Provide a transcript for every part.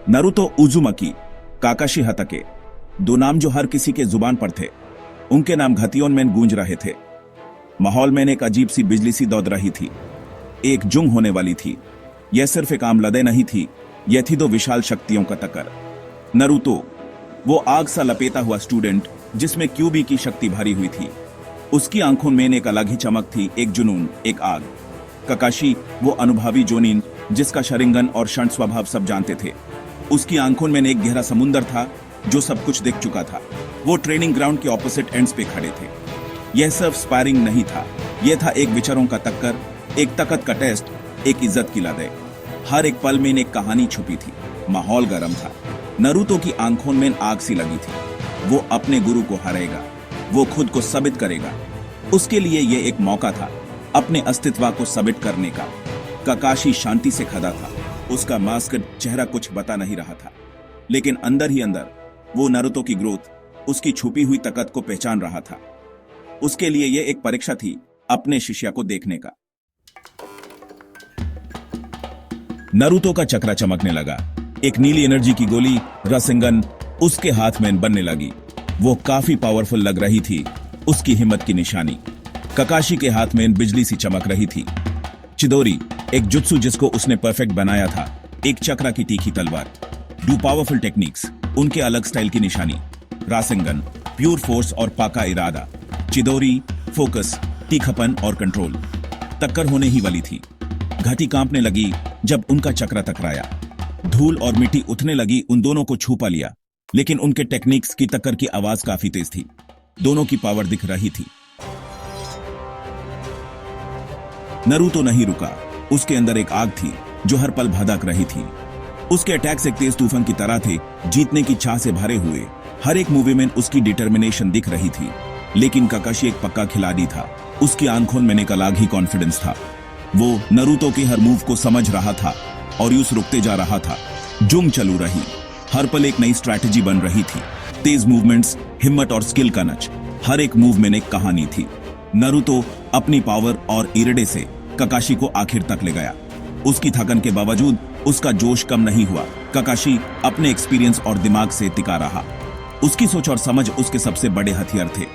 Naruto उजुमाकी, काकाशी हताके, दो नाम जो हर किसी के जुबान पर थे। उनके नाम घतियोन में गूंज रहे थे। माहौल में एक अजीब सी बिजली सी दौड़ रही थी। एक जुंग होने वाली थी। यह सिर्फ एक आम लड़ाई नहीं थी, यह थी दो विशाल शक्तियों का टक्कर। नारुतो, वो आग सा लपेटा हुआ स्टूडेंट जिसमें क्यूबी की शक्ति भरी हुई थी। उसकी आंखों में एक अलग ही चमक थी, एक जुनून, एक आग। काकाशी, वो अनुभवी जोनिन जिसका शरिंगन और शंट स्वभाव सब जानते थे। उसकी आंखों में एक गहरा समुंदर था जो सब कुछ देख चुका था। वो ट्रेनिंग ग्राउंड के ऑपोजिट एंड्स पे खड़े थे। यह सिर्फ स्पारिंग नहीं था, यह था एक विचारों का टक्कर, एक ताकत का टेस्ट, एक इज्जत की लड़ाई। हर एक पल में एक कहानी छुपी थी। माहौल गर्म था। नारुतो की आंखों में आग सी लगी थी। वो अपने गुरु को हराएगा, वो खुद को साबित करेगा। उसके लिए यह एक मौका था अपने अस्तित्व को साबित करने का। काकाशी शांति से खड़ा था। उसका मास्क चेहरा कुछ बता नहीं रहा था, लेकिन अंदर ही अंदर वो नारुतो की ग्रोथ, उसकी छुपी हुई ताकत को पहचान रहा था। उसके लिए यह एक परीक्षा थी अपने शिष्य को देखने का। नारुतो का चक्रा चमकने लगा। एक नीली एनर्जी की गोली, रासेंगन, उसके हाथ में बनने लगी। वो काफी पावरफुल लग रही थी, उसकी हिम्मत की निशानी। काकाशी के हाथ में बिजली सी चमक रही थी। चिदोरी, एक जुत्सु जिसको उसने परफेक्ट बनाया था, एक चक्रा की तीखी तलवार। दो पावरफुल टेक्निक्स, उनके अलग स्टाइल की निशानी। रासेंगन, प्योर फोर्स और पाका इरादा। चिदोरी, फोकस, तीखापन और कंट्रोल। टक्कर होने ही वाली थी। घाटी कांपने लगी जब उनका चक्रा टकराया। धूल और मिट्टी उठने लगी उन दोनों को छुपा लिया, लेकिन उनके टेक्निक्स की टक्कर की आवाज काफी तेज थी। दोनों की पावर दिख रही थी। नारुतो नहीं रुका। उसके अंदर एक आग थी जो हर पल भड़क रही थी। उसके अटैक्स एक तेज तूफान की तरह थे, जीतने की चाह से भरे हुए। हर एक मूवी में उसकी डिटर्मिनेशन दिख रही थी। लेकिन काकाशी एक पक्का खिलाड़ी था। उसकी आंखों में एक अलग ही कॉन्फिडेंस था। वो नारुतो के हर मूव को समझ रहा था और यूं रुकते जा रहा था। जुंग चलू रही। हर पल एक नई स्ट्रैटेजी बन रही थी। तेज मूवमेंट्स, हिम्मत और स्किल का नच। हर एक मूव में एक कहानी थी। नारुतो अपनी पावर और इरादे से काकाशी को आखिर तक ले गया। उसकी थकन के बावजूद उसका जोश कम नहीं हुआ। काकाशी अपने एक्सपीरियंस और दिमाग से टिका रहा। उसकी सोच और समझ उसके सबसे बड़े हथियार थे।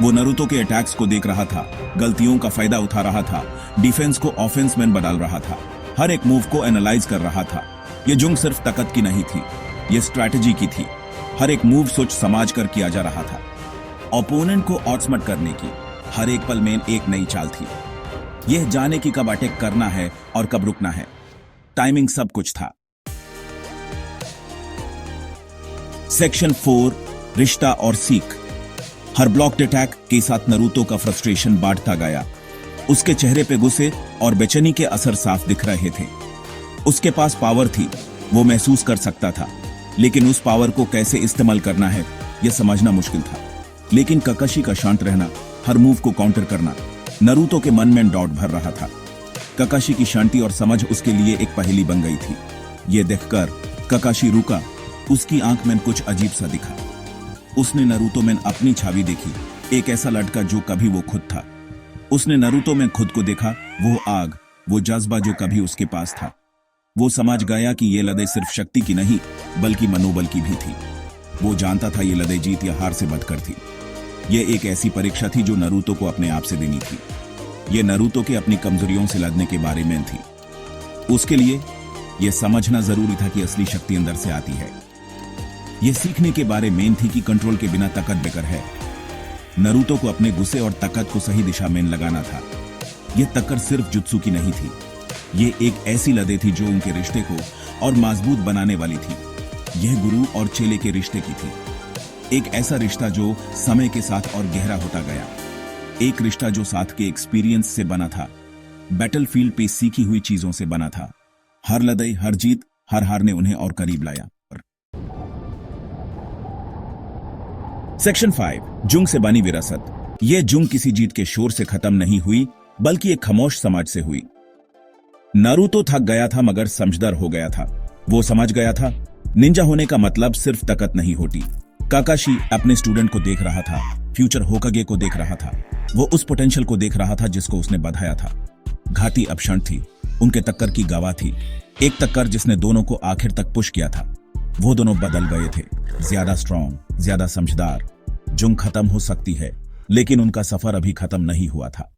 वो नारुतो के अटैक्स को देख रहा था, गलतियों का फायदा उठा रहा था, डिफेंस को ऑफेंस में बदल रहा था, हर एक मूव को एनालाइज कर रहा था। ये जुंग सिर्फ ताकत की नहीं थी, ये स्ट्रैटेजी की थी। हर एक मूव सोच समझ कर किया जा रहा था। ओपोनेंट को आउटस्मार्ट करने की हर एक पल में एक नई चाल थी। यह जाने की कब अटैक करना है और कब रुकना है। टाइमिंग सब कुछ था। सेक्शन 4, रिश्ता और सीख। हर ब्लॉक्ड अटैक के साथ नारुतो का फ्रस्ट्रेशन बढ़ता गया। उसके चेहरे पे गुस्से और बेचैनी के असर साफ दिख रहे थे। उसके पास पावर थी, वो महसूस कर सकता था, लेकिन उस पावर को कैसे इस्तेमाल करना है यह समझना मुश्किल था। लेकिन काकाशी का शांत रहना, हर मूव को काउंटर करना, नारुतो के मन में डाउट भर रहा था। काकाशी की शांति और समझ उसके लिए एक पहेली बन गई थी। यह देखकर काकाशी रुका। उसकी आंख में कुछ अजीब सा दिखा। उसने नारुतो में अपनी छवि देखी, एक ऐसा लड़का जो कभी वो खुद था। उसने नारुतो में खुद को देखा, वो आग, वो जज्बा जो कभी उसके पास था। वो समझ गया कि ये लड़ाई सिर्फ शक्ति की नहीं बल्कि मनोबल की भी थी। वो जानता था ये लड़ाई जीत या हार से बढ़कर थी। ये एक ऐसी परीक्षा थी जो नारुतो को अपने आप से देनी थी। ये नारुतो के अपनी कमजोरियों से लड़ने के बारे में थी। उसके लिए यह समझना जरूरी था कि असली शक्ति अंदर से आती है। यह सीखने के बारे में थी कि कंट्रोल के बिना ताकत बेकार है। नारुतो को अपने गुस्से और ताकत को सही दिशा में लगाना था। यह टक्कर सिर्फ जुत्सु की नहीं थी, यह एक ऐसी लड़ाई थी जो उनके रिश्ते को और मजबूत बनाने वाली थी। यह गुरु और चेले के रिश्ते की थी। एक ऐसा रिश्ता जो समय के साथ और गहरा होता गया। एक रिश्ता जो साथ के एक्सपीरियंस से बना था, बैटलफील्ड पे सीखी हुई चीजों से बना था। हर लड़ाई, हर जीत, हर हार ने उन्हें और करीब लाया। सेक्शन 5, जुंग से बनी विरासत। यह जुंग किसी जीत के शोर से खत्म नहीं हुई, बल्कि एक खामोश समाज से हुई। नारुतो थक गया था मगर समझदार हो गया था। वो समझ गया था निंजा होने का मतलब सिर्फ ताकत नहीं होती। काकाशी अपने स्टूडेंट को देख रहा था, फ्यूचर होकागे को देख रहा था। वो उस पोटेंशियल को देख रहा था जिसको उसने बढ़ाया था। घाटी अब क्षण थी, उनके टक्कर की गवाह थी। एक टक्कर जिसने दोनों को आखिर तक पुश किया था। वो दोनों बदल गए थे, ज्यादा स्ट्रॉन्ग, ज्यादा समझदार। जंग खत्म हो सकती है, लेकिन उनका सफर अभी खत्म नहीं हुआ था।